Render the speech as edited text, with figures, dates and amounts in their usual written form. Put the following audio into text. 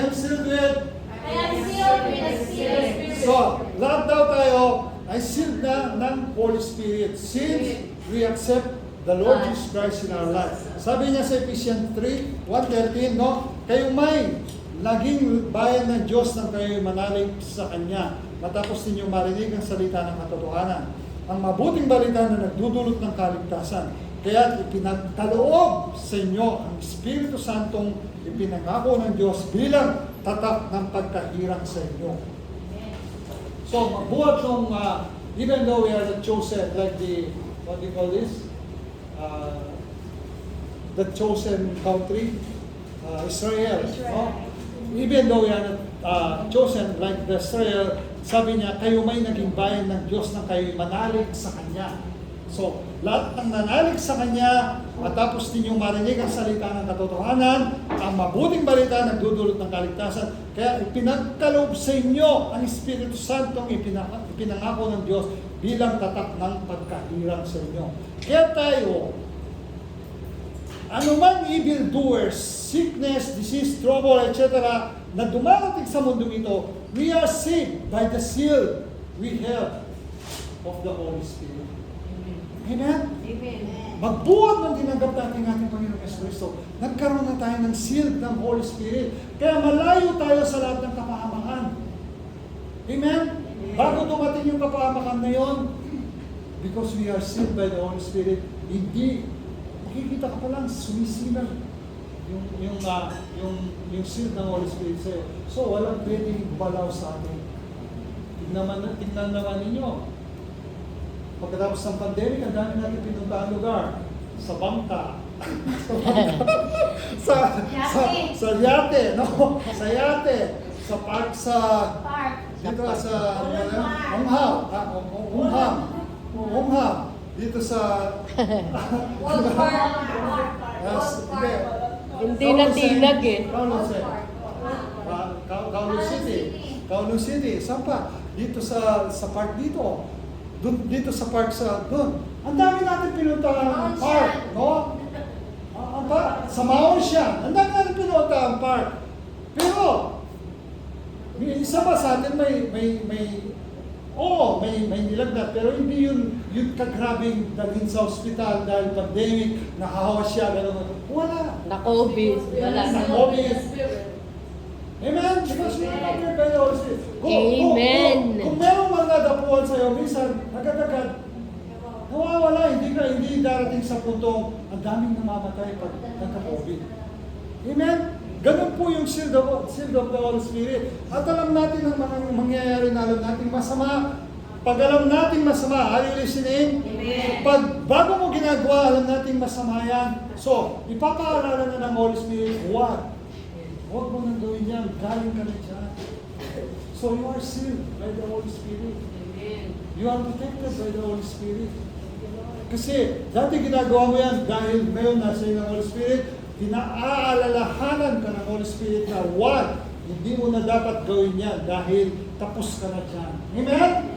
am sealed with. I am sealed with the seal of Spirit. So, lahat daw tayo ay sealed na ng Holy Spirit since we accept the Lord Jesus Christ in our life. Sabi niya sa Ephesians 3:1-13, no? Kayo may naging bayan ng Diyos nang kayo manalig sa Kanya matapos ninyong marinig ang salita ng katotohanan. Ang mabuting balita na nagdudulot ng kaligtasan. Kaya ipinagkaloob sa inyo ang Espiritu Santong ipinangako ng Diyos bilang tatak ng pagkahirang sa inyo. So, mabuhat ng, even though we are the chosen, like the, what do you call this? The chosen country, Israel. No? Even though we are not chosen like the Israel, sabi niya, kayo may naging bayan ng Diyos na kayo manalig sa Kanya. So, lahat ng nanalig sa Kanya, matapos ninyong marinig ang salita ng katotohanan, ang mabuting balita nagdudulot ng kaligtasan, kaya ipinagkaloob sa inyo ang Espiritu Santong ipinangako ng Diyos bilang tatak ng pagkahirang sa inyo. Kaya tayo, anumang evildoers, sickness, disease, trouble, etc., na dumarating sa mundong ito, we are saved by the seal we have of the Holy Spirit. Amen? Amen. Magbuhat ng tinanggap natin ating Panginoong Kristo, nagkaroon na tayo ng seal ng Holy Spirit. Kaya malayo tayo sa lahat ng kapahamakan. Amen? Bago dumating yung kapahamakan na yon, because we are sealed by the Holy Spirit, hindi, makikita ka pa lang, sumisilang yung seal ng Holy Spirit sa'yo. So, walang pwedeng balaw sa atin. Tignan naman ninyo. Pagkatapos ng pandemic, ang dami natin pinuntahan lugar. Sa bangka. sa yate, no? Sa yate. Sa park sa... Dito sa... Ungham. Dito sa... Hindi natinag eh. Kowloon City. Saan pa? Dito sa park dito. Dito sa park doon. Ang dami natin pinuntahan ang park, no? Sa Mount siya. Ang dami natin pinuntahan ang park. Pero, may isa pa sa atin may nilagnat, pero hindi yun kagrabing dalhin sa ospital dahil pandemic, nakahawa siya, gano'n. Wala. Na-COVID. Wala. Na-COVID. Amen? Because we are covered by the Holy Spirit. Amen. Kung merong mga dapuan sa'yo, minsan, agad-agad, nawawala, hindi darating sa puntong ang daming namamatay pag nagka-COVID. Amen? Ganun po yung seal of the Holy Spirit. At alam natin ang mga mangyayari na alam natin masama. Pag alam natin masama, are you listening? Amen. Pag bago mo ginagawa, alam natin masama yan. So, ipapaalala na ng Holy Spirit, huwag mo nang gawin yan, galing ka na dyan. So you are sealed by the Holy Spirit. Amen. You are protected by the Holy Spirit. Kasi dati ginagawa mo yan dahil ngayon nasa iyo ng Holy Spirit, pinaalalahanan ka ng Holy Spirit na hindi mo na dapat gawin yan dahil tapos ka na dyan. Amen?